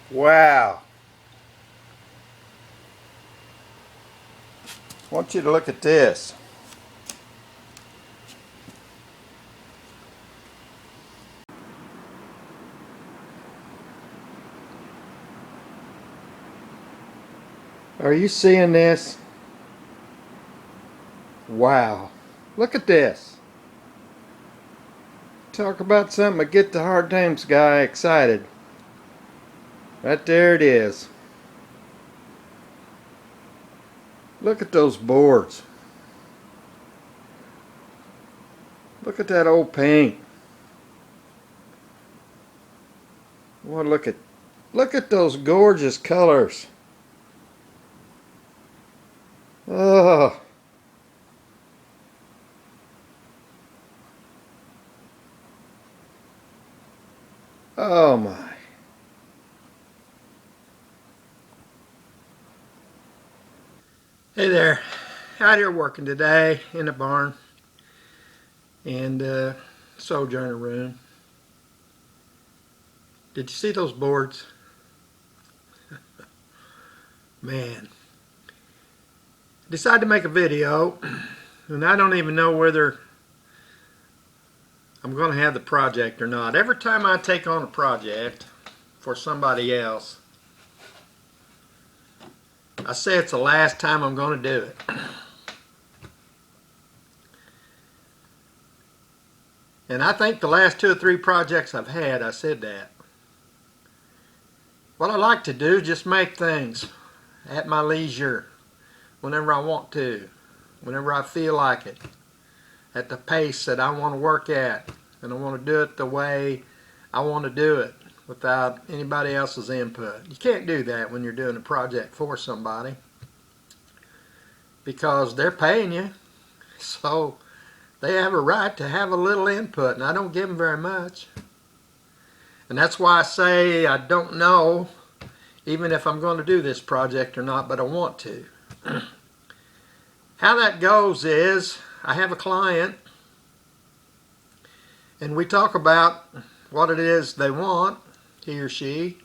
Wow. I want you to look at this. Are you seeing this? Wow. Look at this. Talk about something to get the hard times guy excited. Right there it is. Look at those boards. Look at that old paint. Well, look at those gorgeous colors. Oh. Oh my. Hey there. Out here working today in the barn and sojourner room. Did you see those boards? Man. Decided to make a video, and I don't even know whether I'm going to have the project or not. Every time I take on a project for somebody else, I say it's the last time I'm going to do it. And I think the last 2 or 3 projects I've had, I said that. What I like to do is just make things at my leisure, whenever I want to, whenever I feel like it, at the pace that I want to work at, and I want to do it the way I want to do it without anybody else's input. You can't do that when you're doing a project for somebody because they're paying you, so they have a right to have a little input, and I don't give them very much. And that's why I say I don't know even if I'm going to do this project or not, but I want to. How that goes is I have a client and we talk about what it is they want, he or she.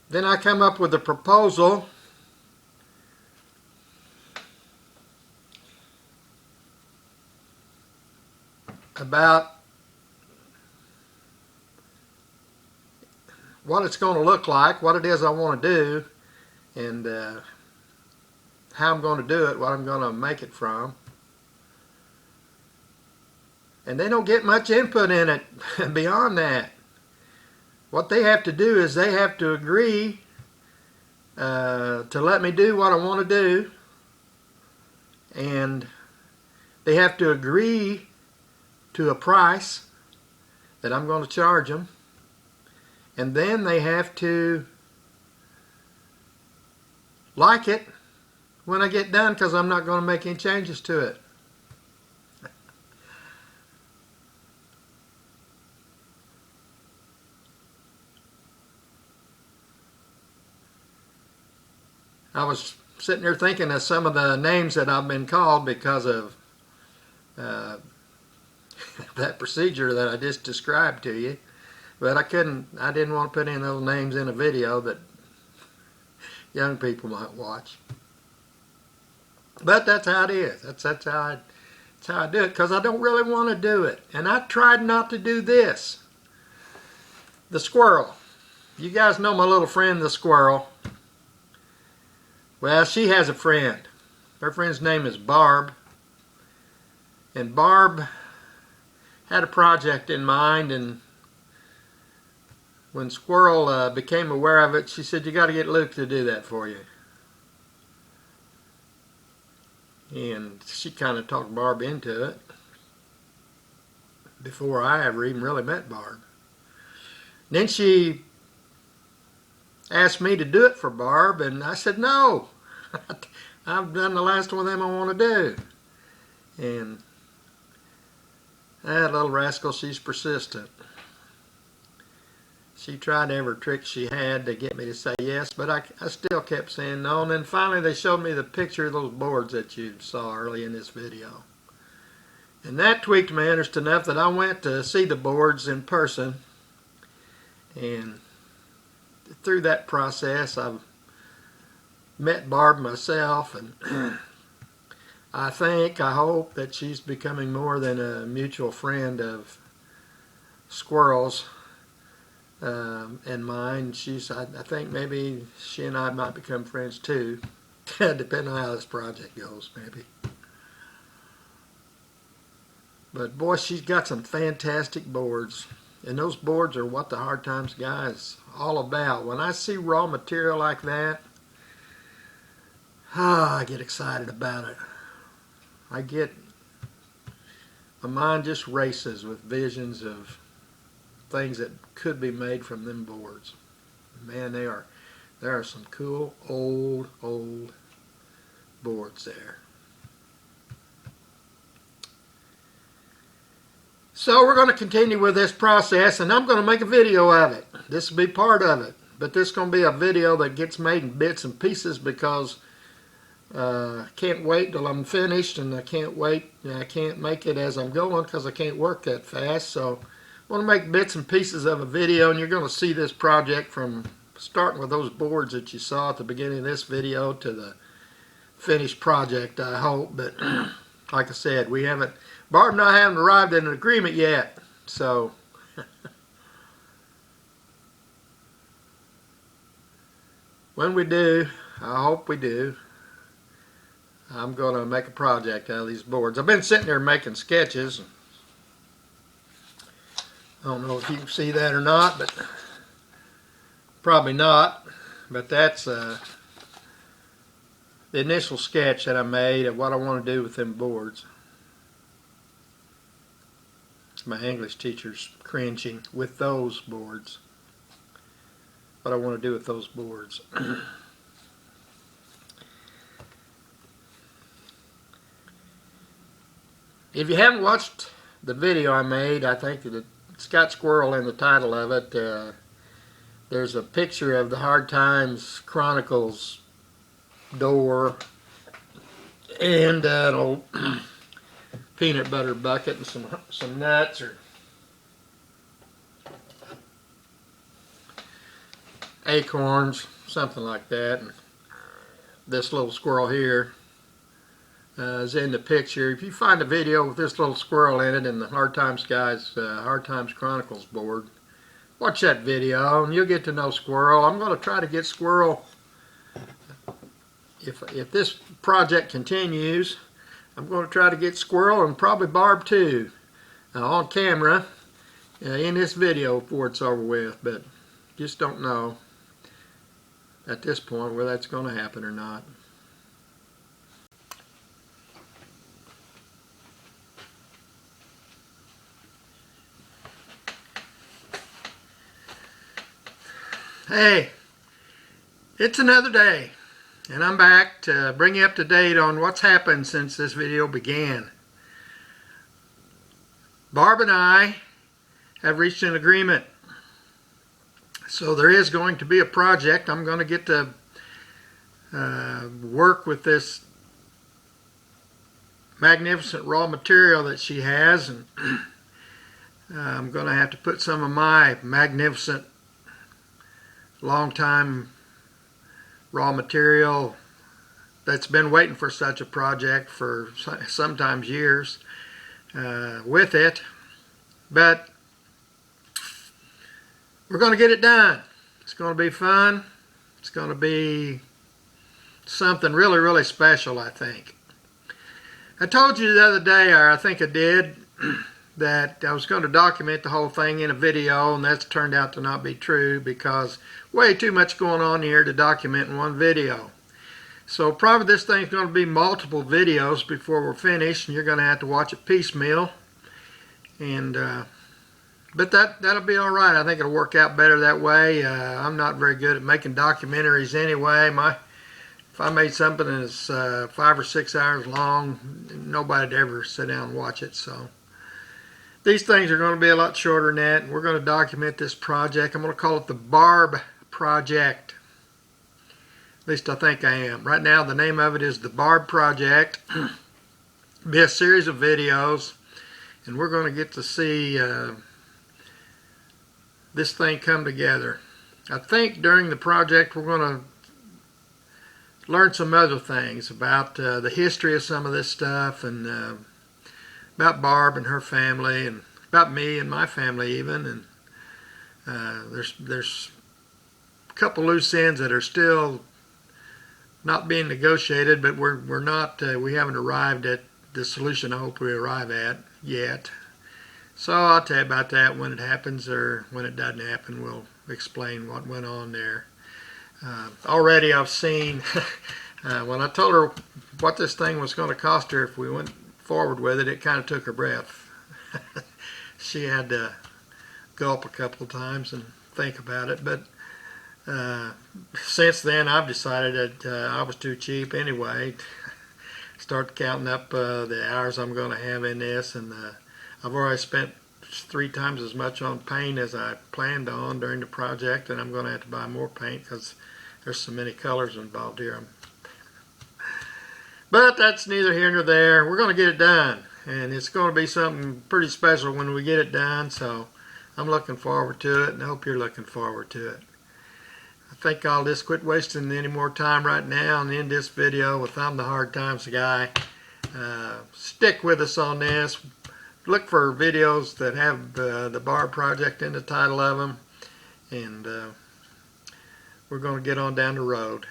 Then I come up with a proposal about what it's going to look like, what it is I want to do, and how I'm going to do it, what I'm going to make it from. And they don't get much input in it beyond that. What they have to do is they have to agree to let me do what I want to do, and they have to agree to a price that I'm going to charge them, and then they have to like it when I get done, because I'm not going to make any changes to it. I was sitting there thinking of some of the names that I've been called because of that procedure that I just described to you, but I didn't want to put in those names in a video that young people might watch. But that's how it is. That's how I do it, because I don't really want to do it. And I tried not to do this. The squirrel. You guys know my little friend, the squirrel. Well, she has a friend. Her friend's name is Barb. And Barb had a project in mind, and when Squirrel became aware of it, she said, "You got to get Luke to do that for you." And she kind of talked Barb into it before I ever even really met Barb. Then she asked me to do it for Barb, and I said, "No, I've done the last one of them I want to do." And that little rascal, she's persistent. She tried every trick she had to get me to say yes, but I still kept saying no. And then finally they showed me the picture of those boards that you saw early in this video. And that tweaked my interest enough that I went to see the boards in person. And through that process, I've met Barb myself, and I hope that she's becoming more than a mutual friend of Squirrel's and mine. I think maybe she and I might become friends too, depending on how this project goes, maybe. But boy, she's got some fantastic boards, and those boards are what the Hard Times guy is all about. When I see raw material like that, I get excited about it. My mind just races with visions of things that could be made from them boards. Man, there are some cool old boards there. So we're going to continue with this process, and I'm going to make a video of it. This will be part of it, but this is going to be a video that gets made in bits and pieces because I can't wait till I'm finished, and I can't make it as I'm going because I can't work that fast. So I want to make bits and pieces of a video, and you're going to see this project from starting with those boards that you saw at the beginning of this video to the finished project, I hope. But like I said, Barb and I haven't arrived at an agreement yet, so when we do, I hope we do, I'm going to make a project out of these boards. I've been sitting there making sketches. I don't know if you can see that or not, but probably not. But that's the initial sketch that I made of what I want to do with them boards. My English teacher's cringing with those boards. What I want to do with those boards. If you haven't watched the video I made, I think that it's got Squirrel in the title of it. There's a picture of the Hard Times Chronicles door and an old peanut butter bucket and some nuts or acorns, something like that. And this little squirrel here is in the picture. If you find a video with this little squirrel in it and the Hard Times guys, Hard Times Chronicles board, watch that video and you'll get to know Squirrel. I'm going to try to get Squirrel, if this project continues, I'm going to try to get Squirrel and probably Barb too on camera in this video before it's over with, but just don't know at this point whether that's going to happen or not. Hey, it's another day, and I'm back to bring you up to date on what's happened since this video began. Barb and I have reached an agreement. So there is going to be a project. I'm going to get to work with this magnificent raw material that she has, and I'm going to have to put some of my magnificent long time raw material that's been waiting for such a project for sometimes years with it, but we're going to get it done. It's going to be fun. It's going to be something really, really special, I think. I told you the other day, or I think I did, that I was going to document the whole thing in a video, and that's turned out to not be true because way too much going on here to document in one video. So probably this thing's going to be multiple videos before we're finished, and you're going to have to watch it piecemeal. And but that'll be all right. I think it'll work out better that way. I'm not very good at making documentaries anyway. If I made something that's 5 or 6 hours long, nobody'd ever sit down and watch it. So these things are going to be a lot shorter than that, and we're going to document this project. I'm going to call it the Barb Project. At least I think I am. Right now the name of it is the Barb Project. It'll be a series of videos, and we're going to get to see this thing come together. I think during the project we're going to learn some other things about the history of some of this stuff, and about Barb and her family, and about me and my family even. And there's a couple loose ends that are still not being negotiated, but we're not we haven't arrived at the solution I hope we arrive at yet. So I'll tell you about that when it happens, or when it doesn't happen. We'll explain what went on there. Already I've seen when I told her what this thing was going to cost her if we went forward with it, it kind of took her breath. She had to gulp a couple of times and think about it. But since then I've decided that I was too cheap anyway. Start counting up the hours I'm going to have in this, and I've already spent 3 times as much on paint as I planned on during the project, and I'm going to have to buy more paint because there's so many colors involved here. But that's neither here nor there. We're going to get it done, and it's going to be something pretty special when we get it done, so I'm looking forward to it, and I hope you're looking forward to it. I think I'll just quit wasting any more time right now and end this video with I'm the Hard Times guy. Stick with us on this. Look for videos that have the Barb project in the title of them, and we're going to get on down the road.